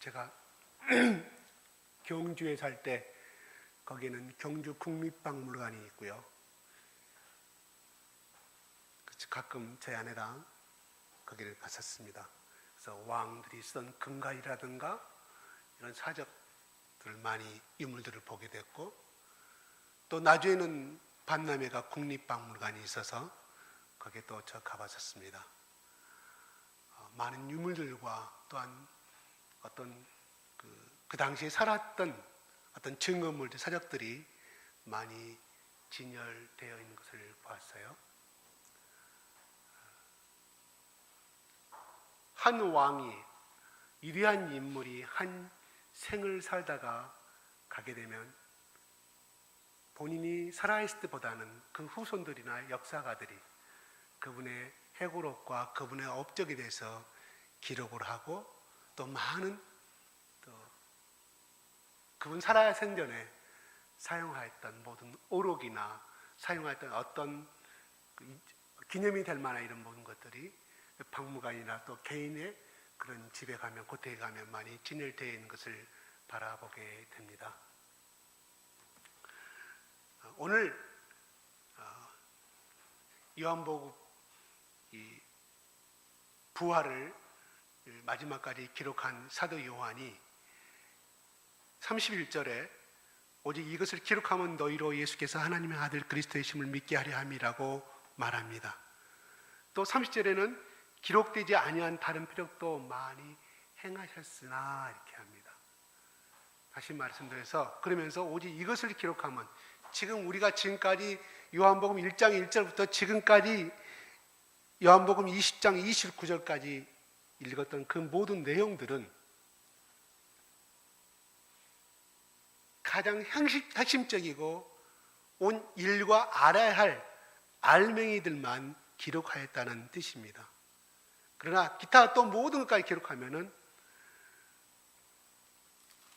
제가 경주에 살 때 거기는 경주 국립박물관이 있고요. 가끔 제 아내랑 거기를 갔었습니다. 그래서 왕들이 쓰던 금가이라든가 이런 사적들 많이 유물들을 보게 됐고, 또 나중에는 반남회가 국립박물관이 있어서 거기에 또 저 가봤었습니다. 많은 유물들과 또한 어떤 그 당시에 살았던 어떤 증거물들, 사적들이 많이 진열되어 있는 것을 보았어요. 한 왕이, 위대한 인물이 한 생을 살다가 가게 되면 본인이 살아있을 때보다는 그 후손들이나 역사가들이 그분의 해고록과 그분의 업적에 대해서 기록을 하고, 또 많은 그분 살아 생전에 사용하였던 모든 오록이나 사용하였던 어떤 기념이 될 만한 이런 모든 것들이 박물관이나 또 개인의 그런 집에 가면, 고택에 가면 많이 진열되어 있는 것을 바라보게 됩니다. 오늘 요한복음 이 부활을 마지막까지 기록한 사도 요한이 31절에 오직 이것을 기록하면 너희로 예수께서 하나님의 아들 그리스도의 심을 믿게 하려 함이라고 말합니다. 또 30절에는 기록되지 아니한 다른 표적도 많이 행하셨으나 이렇게 합니다. 다시 말씀드려서, 그러면서 오직 이것을 기록하면, 지금 우리가 지금까지 요한복음 1장 1절부터 지금까지 요한복음 20장 29절까지 읽었던 그 모든 내용들은 가장 핵심적이고 온 인류가 알아야 할 알맹이들만 기록하였다는 뜻입니다. 그러나 기타 또 모든 것까지 기록하면은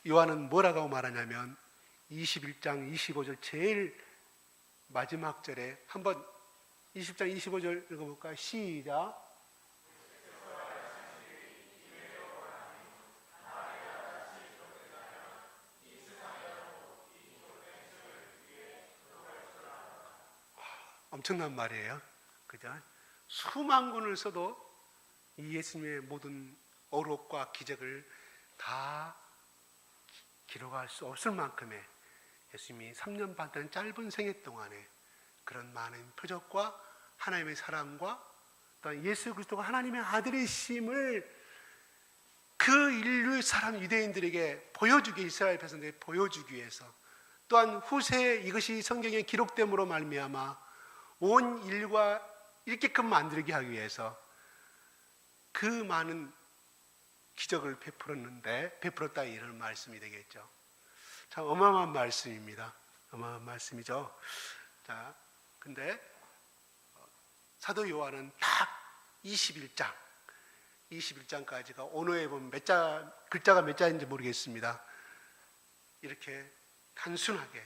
요한은 뭐라고 말하냐면 21장 25절 제일 마지막 절에 한번 20장 25절 읽어볼까요? 시작. 엄청난 말이에요. 그죠? 수만 권을 써도 이 예수님의 모든 어록과 기적을 다 기록할 수 없을 만큼의 예수님이 3년 반 동안 짧은 생애 동안에 그런 많은 표적과 하나님의 사랑과 또 예수 그리스도가 하나님의 아들이심을 그 인류의 사람 유대인들에게 보여주기, 이스라엘 백성들에게 보여주기 위해서, 또한 후세에 이것이 성경에 기록됨으로 말미암아 온 인류가 이렇게끔 만들게 하기 위해서 그 많은 기적을 베풀었다 이런 말씀이 되겠죠. 참 어마어마한 말씀입니다. 어마어마한 말씀이죠. 자, 근데 사도 요한은 딱 21장까지가 언어에 보면 글자가 몇 자인지 모르겠습니다. 이렇게 단순하게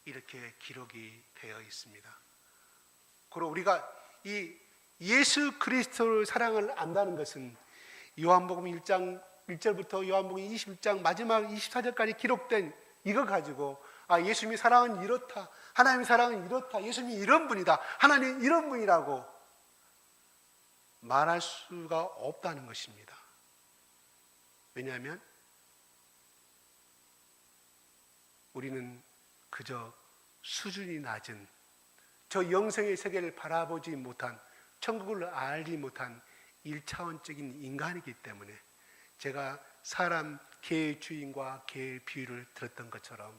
이렇게 기록이 되어 있습니다. 그리고 우리가 이 예수 그리스도의 사랑을 안다는 것은 요한복음 1장 1절부터 요한복음 21장 마지막 24절까지 기록된 이거 가지고, 아, 예수님의 사랑은 이렇다, 하나님의 사랑은 이렇다, 예수님이 이런 분이다, 하나님은 이런 분이라고 말할 수가 없다는 것입니다. 왜냐하면 우리는 그저 수준이 낮은, 저 영생의 세계를 바라보지 못한, 천국을 알지 못한 1차원적인 인간이기 때문에, 제가 사람 개의 주인과 개의 비유를 들었던 것처럼,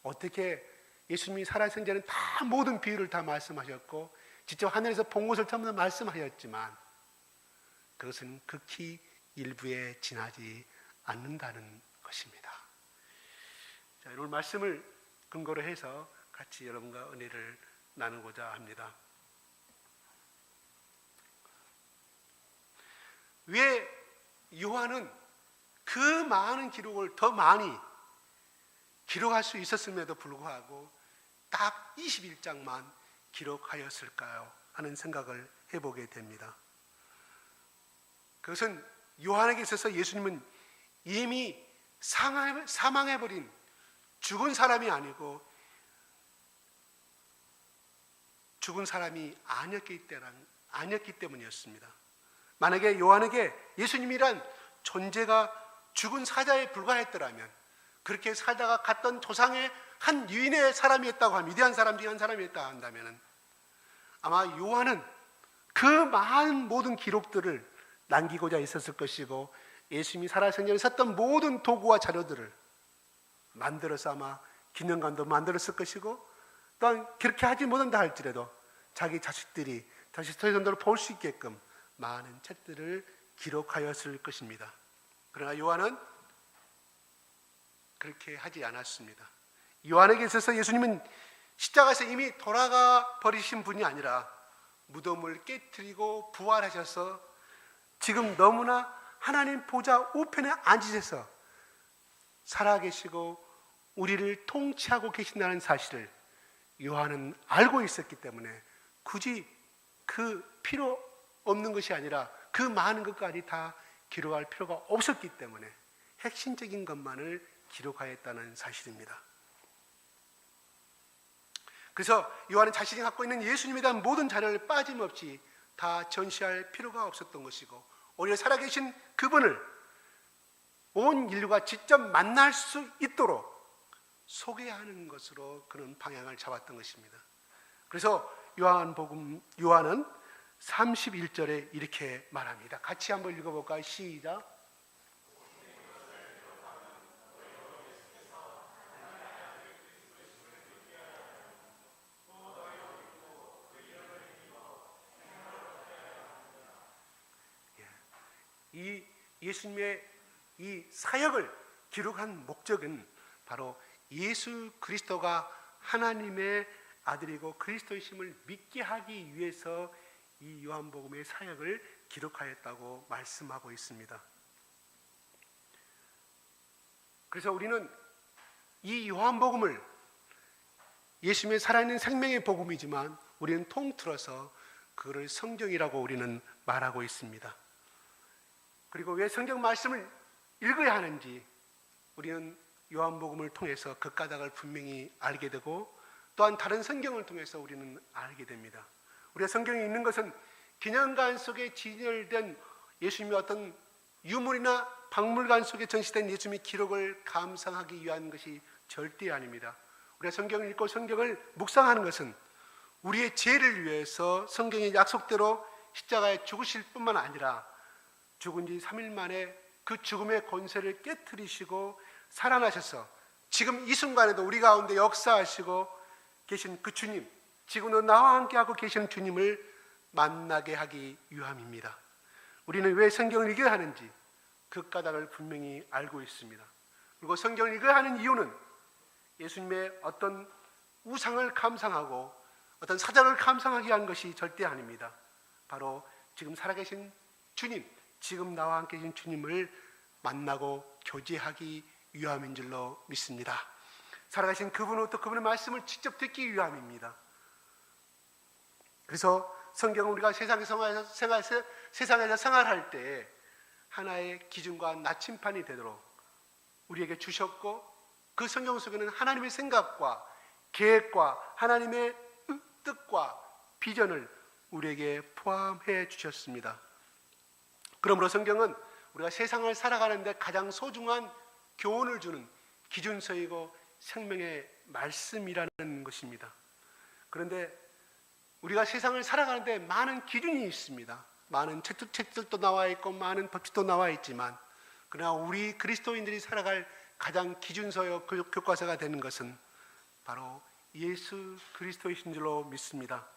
어떻게 예수님이 살아생전에는 다 모든 비유를 다 말씀하셨고 직접 하늘에서 본 것을 전부 다 말씀하셨지만 그것은 극히 일부에 지나지 않는다는 것입니다. 자, 오늘 말씀을 근거로 해서 같이 여러분과 은혜를 나누고자 합니다. 왜 요한은 그 많은 기록을 더 많이 기록할 수 있었음에도 불구하고 딱 21장만 기록하였을까요? 하는 생각을 해보게 됩니다. 그것은 요한에게 있어서 예수님은 이미 사망해버린 죽은 사람이 아니고 죽은 사람이 아니었기 때문이었습니다. 만약에 요한에게 예수님이란 존재가 죽은 사자에 불과했더라면, 그렇게 살다가 갔던 조상의 한 유인의 사람이었다고 하면, 위대한 사람 중에 한 사람이었다고 한다면, 아마 요한은 그 많은 모든 기록들을 남기고자 있었을 것이고, 예수님이 살아생전에 썼던 모든 도구와 자료들을 만들어서 아마 기념관도 만들었을 것이고, 또한 그렇게 하지 못한다 할지라도 자기 자식들이 다시 서신도를 볼 수 있게끔 많은 책들을 기록하였을 것입니다. 그러나 요한은 그렇게 하지 않았습니다. 요한에게 있어서 예수님은 십자가에서 이미 돌아가 버리신 분이 아니라 무덤을 깨뜨리고 부활하셔서 지금 너무나 하나님 보좌 우편에 앉으셔서 살아계시고 우리를 통치하고 계신다는 사실을 요한은 알고 있었기 때문에 굳이 그 필요 없는 것이 아니라 그 많은 것까지 다 기록할 필요가 없었기 때문에 핵심적인 것만을 기록하였다는 사실입니다. 그래서 요한은 자신이 갖고 있는 예수님에 대한 모든 자료를 빠짐없이 다 전시할 필요가 없었던 것이고, 오히려 살아계신 그분을 온 인류가 직접 만날 수 있도록 소개하는 것으로 그는 방향을 잡았던 것입니다. 그래서 요한은 31절에 이렇게 말합니다. 같이 한번 읽어볼까요? 시작. 이 예수님의 이 사역을 기록한 목적은 바로 예수 그리스도가 하나님의 아들이고 그리스도이심을 믿게 하기 위해서 이 요한복음의 사역을 기록하였다고 말씀하고 있습니다. 그래서 우리는 이 요한복음을 예수님의 살아있는 생명의 복음이지만 우리는 통틀어서 그를 성경이라고 우리는 말하고 있습니다. 그리고 왜 성경 말씀을 읽어야 하는지 우리는 요한복음을 통해서 그 까닭을 분명히 알게 되고, 또한 다른 성경을 통해서 우리는 알게 됩니다. 우리가 성경에 있는 것은 기념관 속에 진열된 예수님의 어떤 유물이나 박물관 속에 전시된 예수님의 기록을 감상하기 위한 것이 절대 아닙니다. 우리가 성경을 읽고 성경을 묵상하는 것은 우리의 죄를 위해서 성경의 약속대로 십자가에 죽으실 뿐만 아니라 죽은 지 3일 만에 그 죽음의 권세를 깨트리시고 살아나셔서 지금 이 순간에도 우리 가운데 역사하시고 계신 그 주님, 지금도 나와 함께하고 계시는 주님을 만나게 하기 위함입니다. 우리는 왜 성경을 읽어야 하는지 그 까닭을 분명히 알고 있습니다. 그리고 성경을 읽어야 하는 이유는 예수님의 어떤 우상을 감상하고 어떤 사자를 감상하기 위한 것이 절대 아닙니다. 바로 지금 살아계신 주님, 지금 나와 함께 계신 주님을 만나고 교제하기 위함인 줄로 믿습니다. 살아가신 그분으로부터 그분의 말씀을 직접 듣기 위함입니다. 그래서 성경은 우리가 세상에서 생활할 때 하나의 기준과 나침판이 되도록 우리에게 주셨고, 그 성경 속에는 하나님의 생각과 계획과 하나님의 뜻과 비전을 우리에게 포함해 주셨습니다. 그러므로 성경은 우리가 세상을 살아가는데 가장 소중한 교훈을 주는 기준서이고 생명의 말씀이라는 것입니다. 그런데 우리가 세상을 살아가는데 많은 기준이 있습니다. 많은 책들도 나와 있고 많은 법칙도 나와 있지만, 그러나 우리 그리스도인들이 살아갈 가장 기준서요 교과서가 되는 것은 바로 예수 그리스도이신 줄로 믿습니다.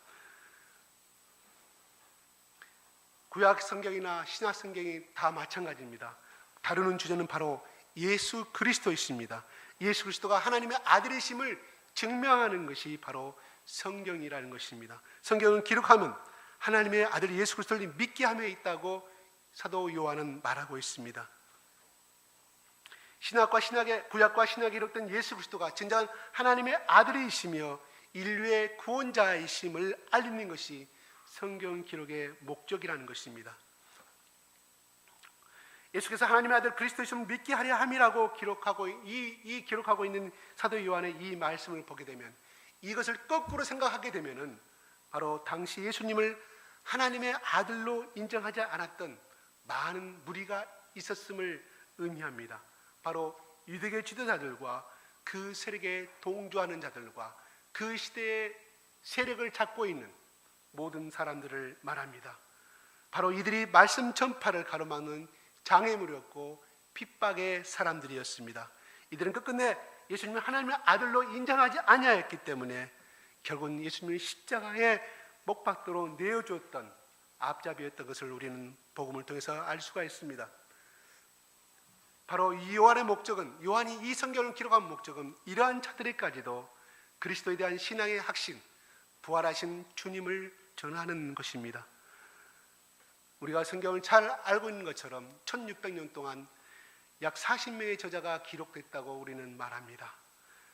구약 성경이나 신약 성경이 다 마찬가지입니다. 다루는 주제는 바로 예수 그리스도이십니다. 예수 그리스도가 하나님의 아들이심을 증명하는 것이 바로 성경이라는 것입니다. 성경은 기록하면 하나님의 아들 예수 그리스도를 믿게 함에 있다고 사도 요한은 말하고 있습니다. 구약과 신약에 기록된 예수 그리스도가 진정한 하나님의 아들이시며 인류의 구원자이심을 알리는 것이 성경 기록의 목적이라는 것입니다. 예수께서 하나님의 아들 그리스도이심을 믿게 하려 함이라고 기록하고 있는 사도 요한의 이 말씀을 보게 되면, 이것을 거꾸로 생각하게 되면은 바로 당시 예수님을 하나님의 아들로 인정하지 않았던 많은 무리가 있었음을 의미합니다. 바로 유대교 지도자들과 그 세력에 동조하는 자들과 그 시대의 세력을 잡고 있는 모든 사람들을 말합니다. 바로 이들이 말씀 전파를 가로막는 장애물이었고 핍박의 사람들이었습니다. 이들은 끝끝내 예수님을 하나님의 아들로 인정하지 아니하였기 때문에 결국은 예수님을 십자가에 목박도로 내어주었던 앞잡이였던 것을 우리는 복음을 통해서 알 수가 있습니다. 바로 이 요한의 목적은, 요한이 이 성경을 기록한 목적은 이러한 자들에까지도 그리스도에 대한 신앙의 확신, 부활하신 주님을 전하는 것입니다. 우리가 성경을 잘 알고 있는 것처럼 1600년 동안 약 40명의 저자가 기록됐다고 우리는 말합니다.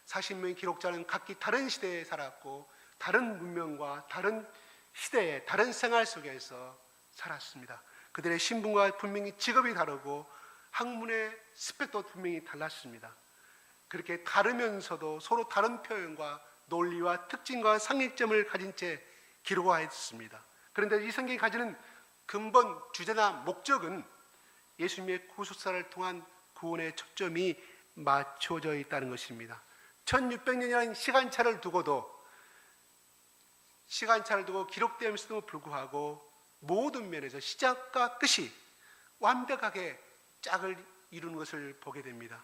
40명의 기록자는 각기 다른 시대에 살았고 다른 문명과 다른 시대에 다른 생활 속에서 살았습니다. 그들의 신분과 분명히 직업이 다르고 학문의 스펙도 분명히 달랐습니다. 그렇게 다르면서도 서로 다른 표현과 논리와 특징과 상징점을 가진 채 기록하였습니다. 그런데 이 성경이 가지는 근본 주제나 목적은 예수님의 구속사를 통한 구원의 초점이 맞춰져 있다는 것입니다. 1600년이라는 시간차를 두고 기록되면서도 불구하고 모든 면에서 시작과 끝이 완벽하게 짝을 이루는 것을 보게 됩니다.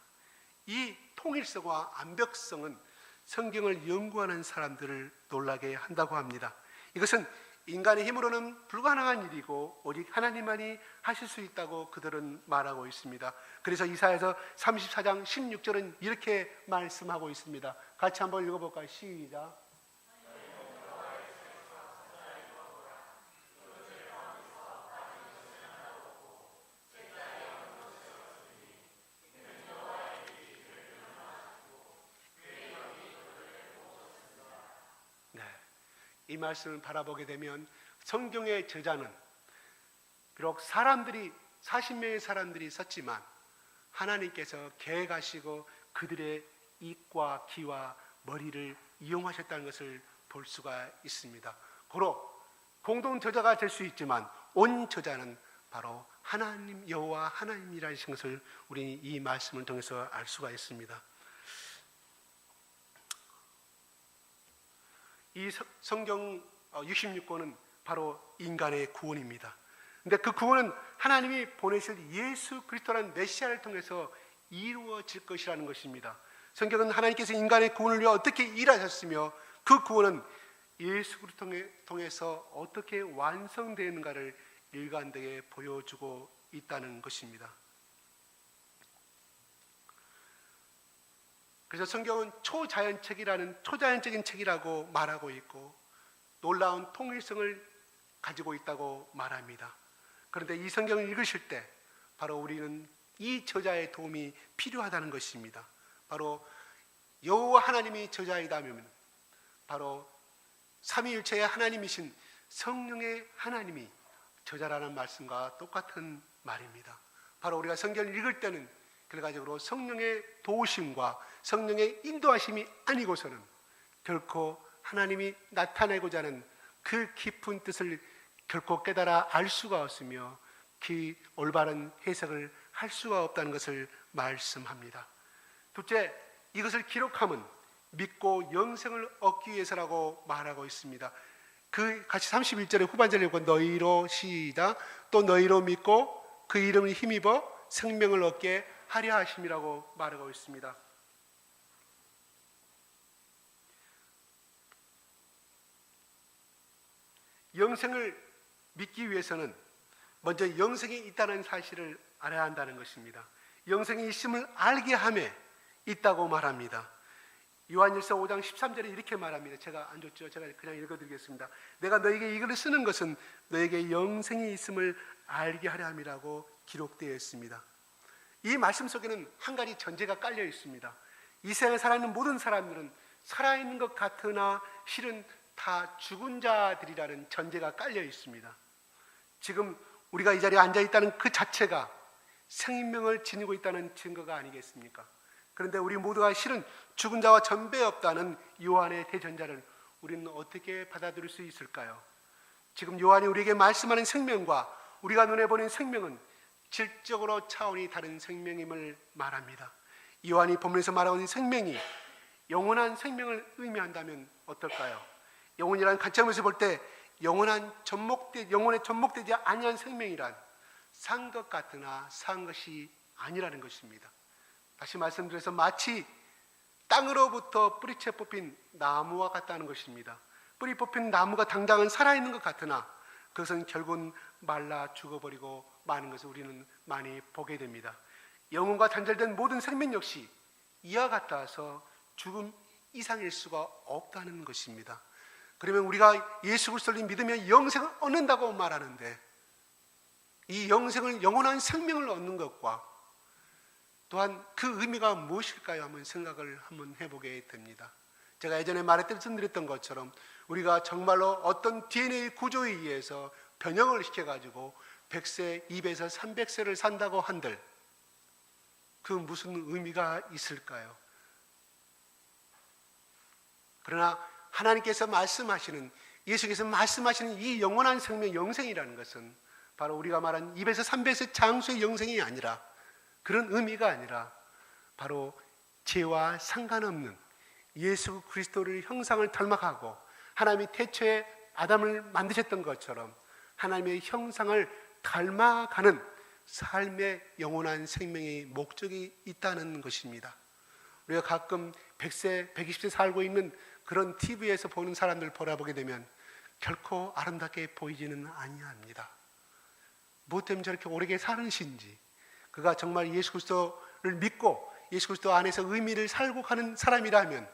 이 통일성과 완벽성은 성경을 연구하는 사람들을 놀라게 한다고 합니다. 이것은 인간의 힘으로는 불가능한 일이고 오직 하나님만이 하실 수 있다고 그들은 말하고 있습니다. 그래서 이사야서 34장 16절은 이렇게 말씀하고 있습니다. 같이 한번 읽어볼까요? 시작. 이 말씀을 바라보게 되면 성경의 저자는 비록 40명의 사람들이 썼지만 하나님께서 계획하시고 그들의 입과 귀와 머리를 이용하셨다는 것을 볼 수가 있습니다. 고로 공동 저자가 될 수 있지만 온 저자는 바로 하나님, 여호와 하나님이라는 것을 우리는 이 말씀을 통해서 알 수가 있습니다. 이 성경 66권은 바로 인간의 구원입니다. 근데 그 구원은 하나님이 보내실 예수 그리스도라는 메시아를 통해서 이루어질 것이라는 것입니다. 성경은 하나님께서 인간의 구원을 위해 어떻게 일하셨으며 그 구원은 예수 그리스도를 통해서 어떻게 완성되는가를 일관되게 보여주고 있다는 것입니다. 그래서 성경은 초자연적인 책이라고 말하고 있고 놀라운 통일성을 가지고 있다고 말합니다. 그런데 이 성경을 읽으실 때 바로 우리는 이 저자의 도움이 필요하다는 것입니다. 바로 여호와 하나님이 저자이다면 바로 삼위일체의 하나님이신 성령의 하나님이 저자라는 말씀과 똑같은 말입니다. 바로 우리가 성경을 읽을 때는 결과적으로 성령의 도우심과 성령의 인도하심이 아니고서는 결코 하나님이 나타내고자 하는 그 깊은 뜻을 결코 깨달아 알 수가 없으며 그 올바른 해석을 할 수가 없다는 것을 말씀합니다. 둘째, 이것을 기록함은 믿고 영생을 얻기 위해서라고 말하고 있습니다. 그 같이 31절의 후반절에 보고 너희로 시다 또 너희로 믿고 그 이름을 힘입어 생명을 얻게 하려 하심이라고 말하고 있습니다. 영생을 믿기 위해서는 먼저 영생이 있다는 사실을 알아야 한다는 것입니다. 영생이 있음을 알게 함에 있다고 말합니다. 요한일서 5장 13절에 이렇게 말합니다. 제가 안 줬죠? 제가 그냥 읽어드리겠습니다. 내가 너에게 이글을 쓰는 것은 너에게 영생이 있음을 알게 하려 함이라고 기록되어 있습니다. 이 말씀 속에는 한 가지 전제가 깔려 있습니다. 이 세상에 살아있는 모든 사람들은 살아있는 것 같으나 실은 다 죽은 자들이라는 전제가 깔려 있습니다. 지금 우리가 이 자리에 앉아 있다는 그 자체가 생명을 지니고 있다는 증거가 아니겠습니까? 그런데 우리 모두가 실은 죽은 자와 전배 없다는 요한의 대전자를 우리는 어떻게 받아들일 수 있을까요? 지금 요한이 우리에게 말씀하는 생명과 우리가 눈에 보는 생명은 질적으로 차원이 다른 생명임을 말합니다. 요한이 본문에서 말하는 생명이 영원한 생명을 의미한다면 어떨까요? 영혼이라는 관점에서 볼 때 영원에 접목되지 아니한 생명이란 산 것 같으나 산 것이 아니라는 것입니다. 다시 말씀드려서 마치 땅으로부터 뿌리채 뽑힌 나무와 같다는 것입니다. 뿌리 뽑힌 나무가 당장은 살아있는 것 같으나 그것은 결국은 말라 죽어버리고 마는 것을 우리는 많이 보게 됩니다. 영혼과 단절된 모든 생명 역시 이와 같아서 죽음 이상일 수가 없다는 것입니다. 그러면 우리가 예수 그리스도를 믿으면 영생을 얻는다고 말하는데 이 영생을 영원한 생명을 얻는 것과 또한 그 의미가 무엇일까요? 한번 생각을 한번 해보게 됩니다. 제가 예전에 말씀드렸던 것처럼 우리가 정말로 어떤 DNA 구조에 의해서 변형을 시켜가지고 100세, 200세, 300세를 산다고 한들 그 무슨 의미가 있을까요? 그러나 하나님께서 말씀하시는, 예수께서 말씀하시는 이 영원한 생명, 영생이라는 것은 바로 우리가 말한 200세, 300세 장수의 영생이 아니라, 그런 의미가 아니라 바로 죄와 상관없는 예수 그리스도를 형상을 닮아가고 하나님이 태초에 아담을 만드셨던 것처럼 하나님의 형상을 닮아가는 삶의 영원한 생명의 목적이 있다는 것입니다. 우리가 가끔 100세, 120세 살고 있는 그런 TV에서 보는 사람들 바라보게 되면 결코 아름답게 보이지는 아니합니다. 무엇 때문에 저렇게 오래 사는신지, 그가 정말 예수 그리스도를 믿고 예수 그리스도 안에서 의미를 살고 가는 사람이라면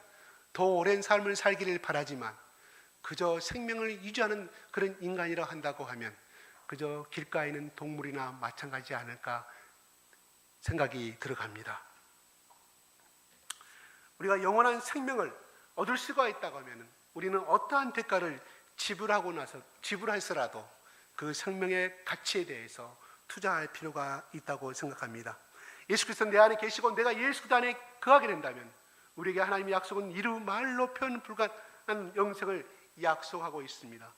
더 오랜 삶을 살기를 바라지만 그저 생명을 유지하는 그런 인간이라 한다고 하면 그저 길가에 있는 동물이나 마찬가지지 않을까 생각이 들어갑니다. 우리가 영원한 생명을 얻을 수가 있다고 하면 우리는 어떠한 대가를 지불해서라도 그 생명의 가치에 대해서 투자할 필요가 있다고 생각합니다. 예수 그리스도 내 안에 계시고 내가 예수 그리스도 안에 거하게 된다면 우리에게 하나님의 약속은 이루 말로 표현 불가한 영생을 약속하고 있습니다.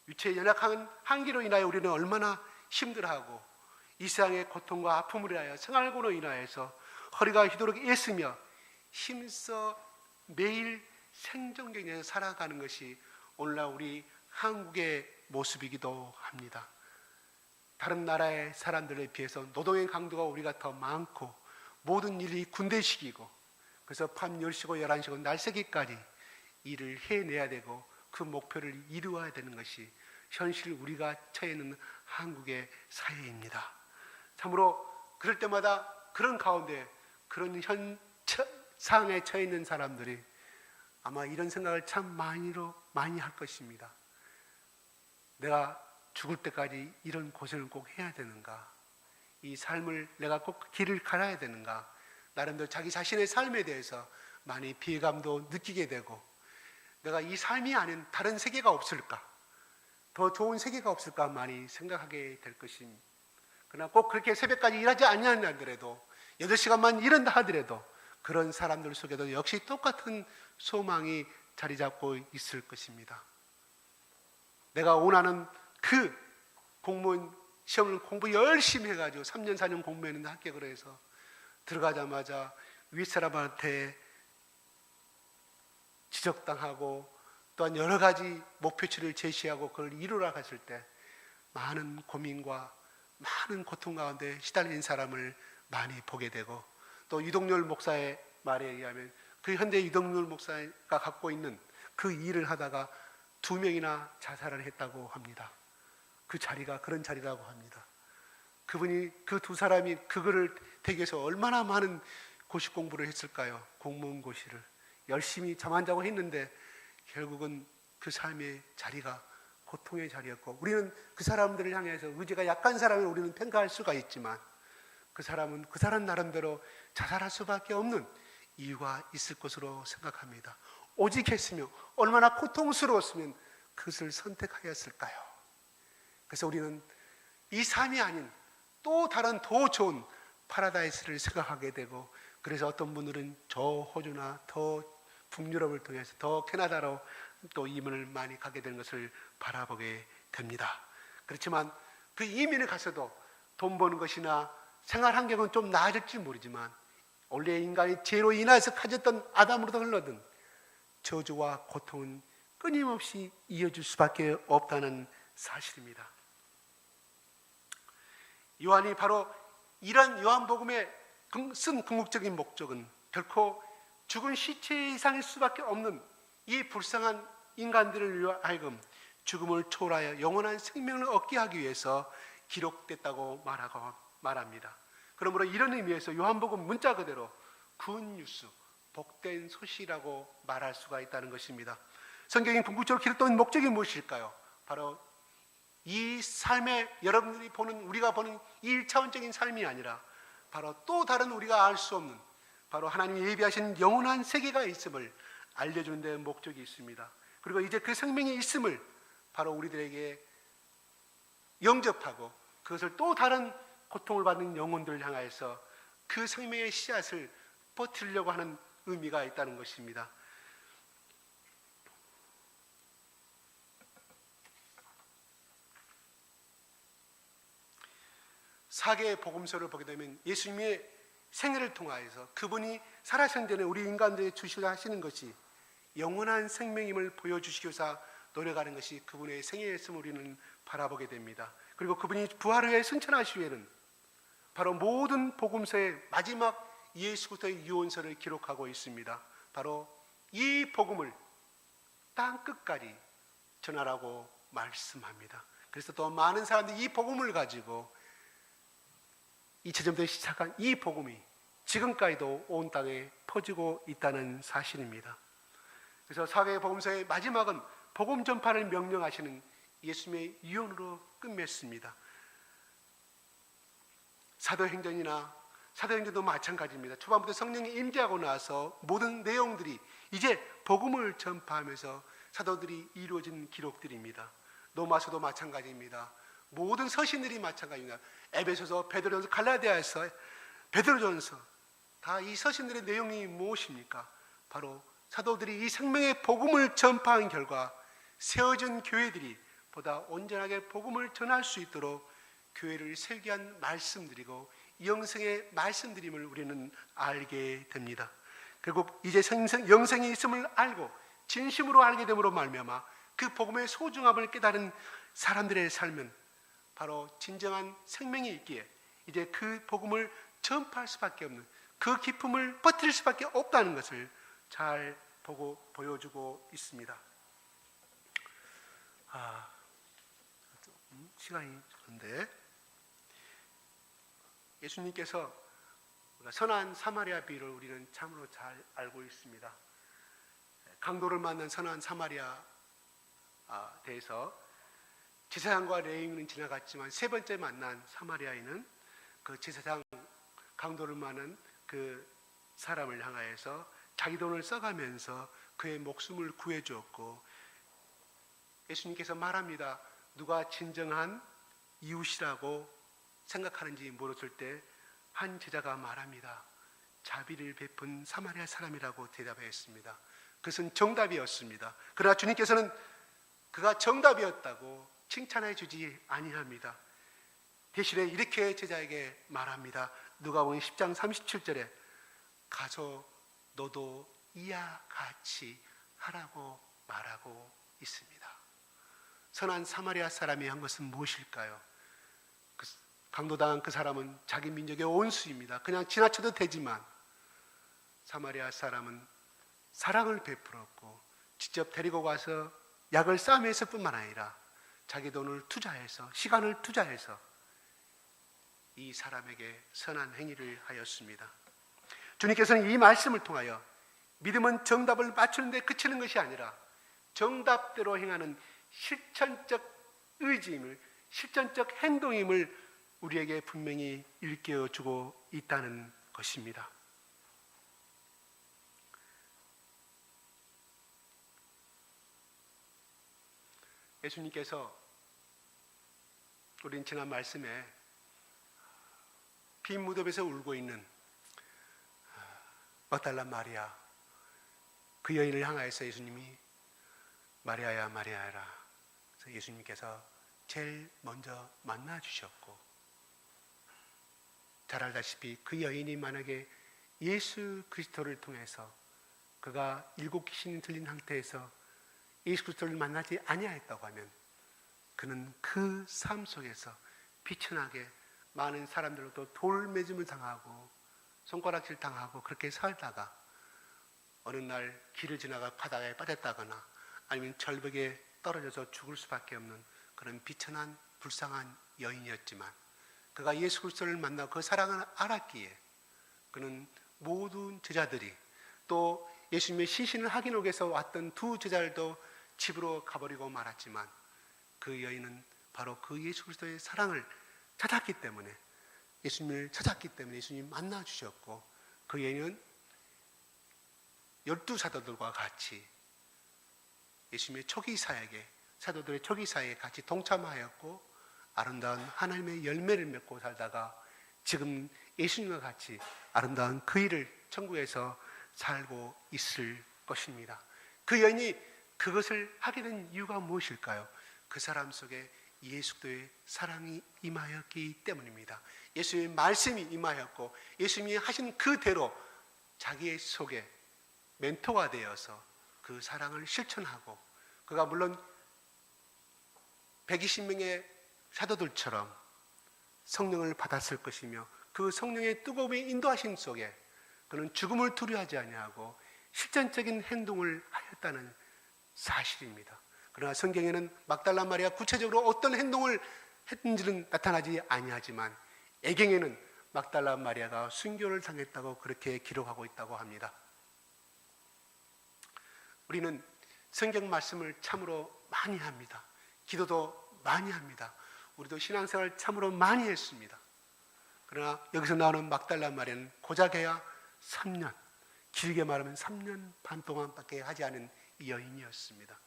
육체의 연약한 한계로 인하여 우리는 얼마나 힘들어하고 이 세상의 고통과 아픔을 인하여 생활고로 인하여서 허리가 휘도록 애쓰며 힘써 매일 생존 경쟁에서 살아가는 것이 오늘날 우리 한국의 모습이기도 합니다. 다른 나라의 사람들에 비해서 노동의 강도가 우리가 더 많고 모든 일이 군대식이고 그래서 밤 10시고 11시고 날새기까지 일을 해내야 되고 그 목표를 이루어야 되는 것이 현실 우리가 처해 있는 한국의 사회입니다. 참으로 그럴 때마다 그런 가운데 그런 상황에 처해 있는 사람들이 아마 이런 생각을 참 많이 할 것입니다. 내가 죽을 때까지 이런 고생을 꼭 해야 되는가? 이 삶을 내가 꼭 길을 갈아야 되는가? 나름대로 자기 자신의 삶에 대해서 많이 비애감도 느끼게 되고 내가 이 삶이 아닌 다른 세계가 없을까? 더 좋은 세계가 없을까? 많이 생각하게 될 것입니다. 그러나 꼭 그렇게 새벽까지 일하지 않냐더라도 8시간만 일한다 하더라도 그런 사람들 속에도 역시 똑같은 소망이 자리 잡고 있을 것입니다. 내가 원하는 그 공무원 시험을 공부 열심히 해가지고 3년 4년 공부했는데 합격을 해서 들어가자마자 윗사람한테 지적당하고 또한 여러 가지 목표치를 제시하고 그걸 이루라 했을 때 많은 고민과 많은 고통 가운데 시달린 사람을 많이 보게 되고 또 유동열 목사의 말에 의하면 그 현대 유동열 목사가 갖고 있는 그 일을 하다가 2명이나 자살을 했다고 합니다. 그 자리가 그런 자리라고 합니다. 그분이 그 2사람이 그거를 대기 위해서 얼마나 많은 고시 공부를 했을까요? 공무원 고시를 열심히 잠 안 자고 했는데 결국은 그 삶의 자리가 고통의 자리였고 우리는 그 사람들을 향해서 의지가 약한 사람을 우리는 평가할 수가 있지만 그 사람은 그 사람 나름대로 자살할 수밖에 없는 이유가 있을 것으로 생각합니다. 오직 했으며 얼마나 고통스러웠으면 그것을 선택하였을까요? 그래서 우리는 이 삶이 아닌 또 다른 더 좋은 파라다이스를 생각하게 되고, 그래서 어떤 분들은 저 호주나 더 북유럽을 통해서 더 캐나다로 또 이민을 많이 가게 되는 것을 바라보게 됩니다. 그렇지만 그 이민에 가서도 돈 버는 것이나 생활 환경은 좀 나아질지 모르지만 원래 인간이 죄로 인해서 가졌던 아담으로부터 흘러든 저주와 고통은 끊임없이 이어질 수밖에 없다는 사실입니다. 요한이 바로 이런 요한복음에 쓴 궁극적인 목적은 결코 죽은 시체 이상일 수밖에 없는 이 불쌍한 인간들을 위하여 하여금 죽음을 초월하여 영원한 생명을 얻게 하기 위해서 기록됐다고 말합니다. 그러므로 이런 의미에서 요한복음 문자 그대로 굿뉴스, 복된 소식이라고 말할 수가 있다는 것입니다. 성경이 궁극적으로 기록된 목적이 무엇일까요? 바로 이 삶에 여러분들이 보는, 우리가 보는 1차원적인 삶이 아니라 바로 또 다른 우리가 알 수 없는 바로 하나님이 예비하신 영원한 세계가 있음을 알려주는 데 목적이 있습니다. 그리고 이제 그 생명이 있음을 바로 우리들에게 영접하고 그것을 또 다른 고통을 받는 영혼들을 향하여서 그 생명의 씨앗을 퍼뜨리려고 하는 의미가 있다는 것입니다. 사계의 복음서를 보게 되면 예수님의 생애를 통하여서 그분이 살아가신 전에 우리 인간들에게 주시려 하시는 것이 영원한 생명임을 보여주시기 위해서 노력하는 것이 그분의 생애였음을 우리는 바라보게 됩니다. 그리고 그분이 부활 후에 승천하시 후에는 바로 모든 복음서의 마지막 예수 그리스도의 유언서를 기록하고 있습니다. 바로 이 복음을 땅 끝까지 전하라고 말씀합니다. 그래서 또 많은 사람들이 이 복음을 가지고 2000년대 시작한 이 복음이 지금까지도 온 땅에 퍼지고 있다는 사실입니다. 그래서 사계의 복음서의 마지막은 복음 전파를 명령하시는 예수님의 유언으로 끝맺습니다. 사도행전도 마찬가지입니다. 초반부터 성령이 임재하고 나서 모든 내용들이 이제 복음을 전파하면서 사도들이 이루어진 기록들입니다. 로마서도 마찬가지입니다. 모든 서신들이 마찬가지입니다. 에베소서, 베드로전서, 갈라디아서, 베드로전서 다 이 서신들의 내용이 무엇입니까? 바로 사도들이 이 생명의 복음을 전파한 결과 세워진 교회들이 보다 온전하게 복음을 전할 수 있도록 교회를 세우게 한 말씀들이고 영생의 말씀드림을 우리는 알게 됩니다. 결국 이제 영생이 있음을 알고 진심으로 알게 됨으로 말미암아 그 복음의 소중함을 깨달은 사람들의 삶은 바로 진정한 생명이 있기에 이제 그 복음을 전파할 수밖에 없는, 그 기쁨을 퍼뜨릴 수밖에 없다는 것을 잘 보여주고 있습니다. 시간이 적은데 예수님께서 선한 사마리아 비유를 우리는 참으로 잘 알고 있습니다. 강도를 만난 선한 사마리아 대해서 제사장과 레위인은 지나갔지만 세 번째 만난 사마리아인은 그 제사장 강도를 만난 그 사람을 향하여서 자기 돈을 써가면서 그의 목숨을 구해주었고, 예수님께서 말합니다. 누가 진정한 이웃이라고 생각하는지 물었을 때 한 제자가 말합니다. 자비를 베푼 사마리아 사람이라고 대답했습니다. 그것은 정답이었습니다. 그러나 주님께서는 그가 정답이었다고 칭찬해 주지 아니합니다. 대신에 이렇게 제자에게 말합니다. 누가복음 10장 37절에 가서 너도 이와 같이 하라고 말하고 있습니다. 선한 사마리아 사람이 한 것은 무엇일까요? 강도당한 그 사람은 자기 민족의 원수입니다. 그냥 지나쳐도 되지만 사마리아 사람은 사랑을 베풀었고 직접 데리고 가서 약을 싸매었을 뿐만 아니라 자기 돈을 투자해서, 시간을 투자해서 이 사람에게 선한 행위를 하였습니다. 주님께서는 이 말씀을 통하여 믿음은 정답을 맞추는 데 그치는 것이 아니라 정답대로 행하는 실천적 의지임을, 실천적 행동임을 우리에게 분명히 일깨워주고 있다는 것입니다. 예수님께서 우린 지난 말씀에 빈 무덤에서 울고 있는 막달라 마리아, 그 여인을 향하여서 예수님이 마리아야 마리아라, 그래서 예수님께서 제일 먼저 만나 주셨고, 잘 알다시피 그 여인이 만약에 예수 그리스도를 통해서 그가 일곱 귀신이 들린 상태에서 예수 그리스도를 만나지 아니하였다고 하면 그는 그 삶 속에서 비천하게 많은 사람들로부터 돌매짐을 당하고 손가락질 당하고 그렇게 살다가 어느 날 길을 지나가 바다에 빠졌다거나 아니면 절벽에 떨어져서 죽을 수밖에 없는 그런 비천한 불쌍한 여인이었지만, 그가 예수 그리스도를 만나 그 사랑을 알았기에 그는 모든 제자들이, 또 예수님의 시신을 확인하기 위해서 왔던 두 제자들도 집으로 가버리고 말았지만, 그 여인은 바로 그 예수 그리스도의 사랑을 찾았기 때문에, 예수님을 찾았기 때문에 예수님 만나 주셨고, 그 여인은 12사도들과 같이 예수님의 초기 사역에, 사도들의 초기 사역에 같이 동참하였고 아름다운 하나님의 열매를 맺고 살다가 지금 예수님과 같이 아름다운 그 일을 천국에서 살고 있을 것입니다. 그 여인이 그것을 하게 된 이유가 무엇일까요? 그 사람 속에 예수 그리스도의 사랑이 임하였기 때문입니다. 예수님의 말씀이 임하였고 예수님이 하신 그대로 자기의 속에 멘토가 되어서 그 사랑을 실천하고, 그가 물론 120명의 사도들처럼 성령을 받았을 것이며 그 성령의 뜨거움의 인도하심 속에 그는 죽음을 두려워하지 아니하고 실전적인 행동을 하였다는 사실입니다. 그러나 성경에는 막달라 마리아가 구체적으로 어떤 행동을 했는지는 나타나지 아니하지만 애경에는 막달라 마리아가 순교를 당했다고 그렇게 기록하고 있다고 합니다. 우리는 성경 말씀을 참으로 많이 합니다. 기도도 많이 합니다. 우리도 신앙생활을 참으로 많이 했습니다. 그러나 여기서 나오는 막달라 마리아는 고작해야 3년, 길게 말하면 3년 반 동안밖에 하지 않은 여인이었습니다.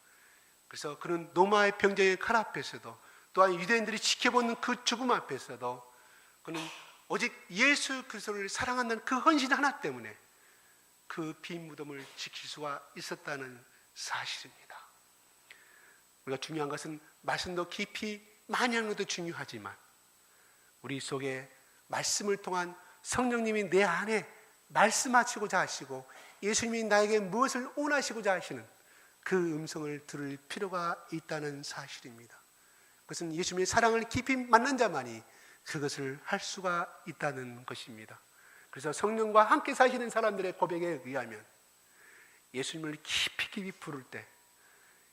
그래서 그는 로마의 병정의 칼 앞에서도, 또한 유대인들이 지켜보는 그 죽음 앞에서도 그는 오직 예수 그리스도를 사랑한다는 그 헌신 하나 때문에 그 빈 무덤을 지킬 수가 있었다는 사실입니다. 우리가 중요한 것은 말씀도 깊이 많이 하는 것도 중요하지만 우리 속에 말씀을 통한 성령님이 내 안에 말씀하시고자 하시고 예수님이 나에게 무엇을 원하시고자 하시는 그 음성을 들을 필요가 있다는 사실입니다. 그것은 예수님의 사랑을 깊이 만난 자만이 그것을 할 수가 있다는 것입니다. 그래서 성령과 함께 사시는 사람들의 고백에 의하면 예수님을 깊이 부를 때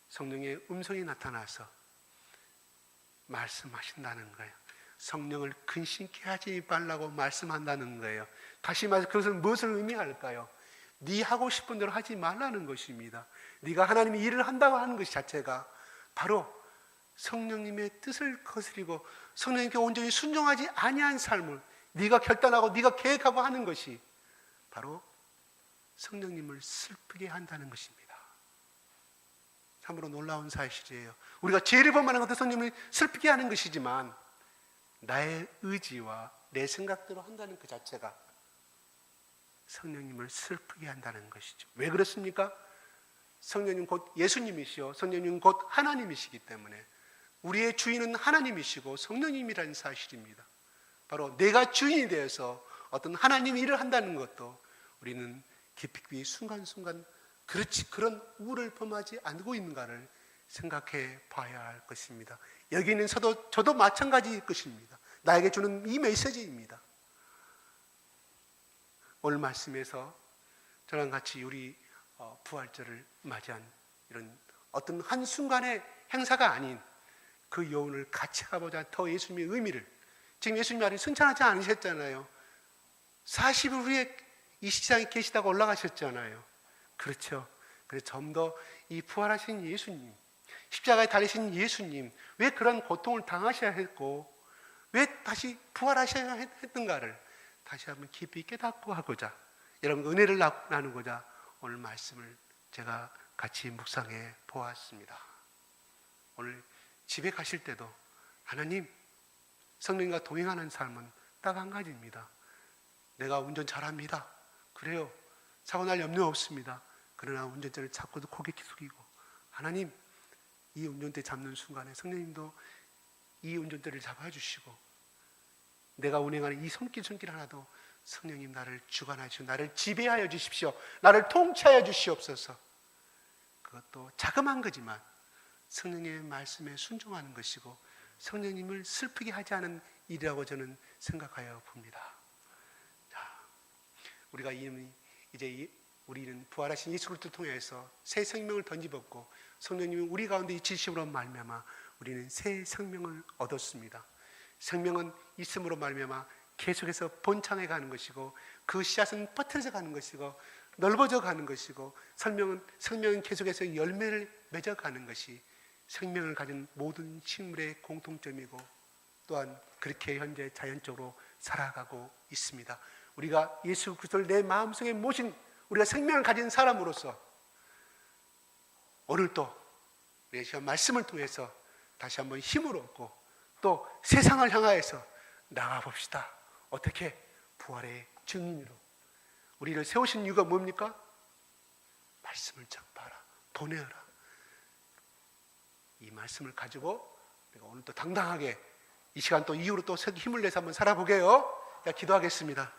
성령의 음성이 나타나서 말씀하신다는 거예요. 성령을 근심케 하지 말라고 말씀한다는 거예요. 다시 말해서 그것은 무엇을 의미할까요? 네 하고 싶은 대로 하지 말라는 것입니다. 네가 하나님의 일을 한다고 하는 것 자체가 바로 성령님의 뜻을 거스리고 성령님께 온전히 순종하지 아니한 삶을 네가 결단하고 네가 계획하고 하는 것이 바로 성령님을 슬프게 한다는 것입니다. 참으로 놀라운 사실이에요. 우리가 죄를 범하는 것도 성령님을 슬프게 하는 것이지만 나의 의지와 내 생각대로 한다는 그 자체가 성령님을 슬프게 한다는 것이죠. 왜 그렇습니까? 성령님 곧 예수님이시요 성령님 곧 하나님이시기 때문에 우리의 주인은 하나님이시고 성령님이라는 사실입니다. 바로 내가 주인이 되어서 어떤 하나님의 일을 한다는 것도 우리는 깊이 순간순간 그렇지 그런 우를 범하지 않고 있는가를 생각해 봐야 할 것입니다. 여기 있는 저도 마찬가지일 것입니다. 나에게 주는 이 메시지입니다. 오늘 말씀에서 저랑 같이 우리 부활절을 맞이한 이런 어떤 한순간의 행사가 아닌 그 여운을 같이 가보자 더 예수님의 의미를, 지금 예수님이 아직 승천하지 않으셨잖아요. 40일 후에 이 세상에 계시다가 올라가셨잖아요. 그렇죠. 그래서 좀 더 이 부활하신 예수님, 십자가에 달리신 예수님, 왜 그런 고통을 당하셔야 했고 왜 다시 부활하셔야 했던가를 다시 한번 깊이 깨닫고 하고자, 여러분 은혜를 나누고자 오늘 말씀을 제가 같이 묵상해 보았습니다. 오늘 집에 가실 때도 하나님, 성령과 동행하는 삶은 딱 한 가지입니다. 내가 운전 잘합니다. 그래요. 사고 날 염려 없습니다. 그러나 운전자를 잡고도 고개 숙이고, 하나님, 이 운전대 잡는 순간에 성령님도 이 운전대를 잡아주시고, 내가 운행하는 이 손길 하나도 성령님 나를 주관하시고 나를 지배하여 주십시오. 나를 통치하여 주시옵소서. 그것도 자그마한 거지만 성령의 말씀에 순종하는 것이고 성령님을 슬프게 하지 않은 일이라고 저는 생각하여 봅니다. 자, 우리가 이제 우리는 부활하신 예수 그리스도를 통해서 새 생명을 던지받고 성령님이 우리 가운데 있으심으로 말미암아 우리는 새 생명을 얻었습니다. 생명은 있음으로 말미암아 계속해서 번창해 가는 것이고 그 씨앗은 퍼뜨려져 가는 것이고 넓어져 가는 것이고 생명은 계속해서 열매를 맺어 가는 것이 생명을 가진 모든 식물의 공통점이고 또한 그렇게 현재 자연적으로 살아가고 있습니다. 우리가 예수 그리스도를 내 마음속에 모신 우리가 생명을 가진 사람으로서 오늘 또 우리가 시간 말씀을 통해서 다시 한번 힘을 얻고 또 세상을 향하여서 나가봅시다. 어떻게? 부활의 증인으로. 우리를 세우신 이유가 뭡니까? 말씀을 전파하라, 보내어라. 이 말씀을 가지고 우리가 오늘 또 당당하게 이 시간 또 이후로 또 힘을 내서 한번 살아보게요. 기도하겠습니다.